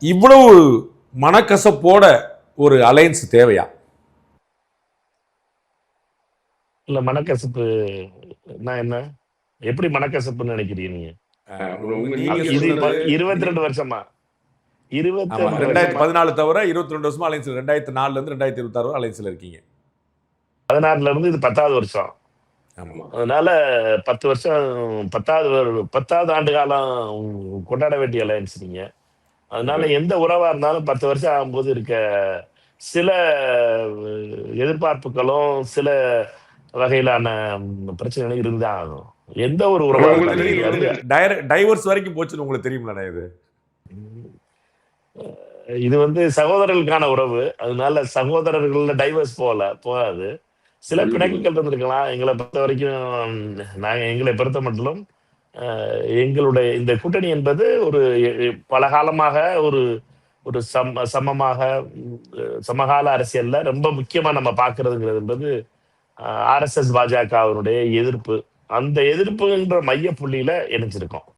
இவ்வளவு மனக்கசப்போட ஒரு அலையன்ஸ் தேவையா? இல்ல மனக்கசப்பு என்ன எப்படி மனக்கசப்புன்னு நினைக்கிறீங்க நீங்க? இது 22 வருஷமா 22 வருஷமா 2014 தவிர 22 வருஷமா அலைன்ஸ், 2004ல இருந்து 2026 வரை அலைன்ஸ்ல இருக்கீங்க. 16ல இருந்து இது 10வது வருஷம். அதனால 10 வருஷம் 10வது ஆண்டு காலம் கொண்டாட வேண்டிய அலையன்ஸ் நீங்க. அதனால எந்த உறவா இருந்தாலும் 10 வருஷம் ஆகும்போது இருக்க சில எதிர்பார்ப்புகளும் சில வகையிலான பிரச்சனைகளும் இருந்தா ஆகும். எந்த ஒரு உறவா இருந்தாலும் டைவர்ஸ் வரைக்கும் போச்சுன்னு உங்களுக்கு தெரியுமில்ல இது? இது வந்து சகோதரர்களுக்கான உறவு. அதனால சகோதரர்கள்ல டைவர்ஸ் போகாது. சில பிணக்குகள் இருந்திருக்கலாம். எங்களை பொறுத்த வரைக்கும் எங்களை பொறுத்த மட்டிலும் எங்களுடைய இந்த கூட்டணி என்பது ஒரு பல காலமாக ஒரு ஒரு சமமாக சமகால அரசியல்ல ரொம்ப முக்கியமா நம்ம பார்க்கறதுங்கிறது என்பது RSS பாஜக அவருடைய எதிர்ப்பு. அந்த எதிர்ப்புன்ற மைய புள்ளியில இணைஞ்சிருக்கோம்.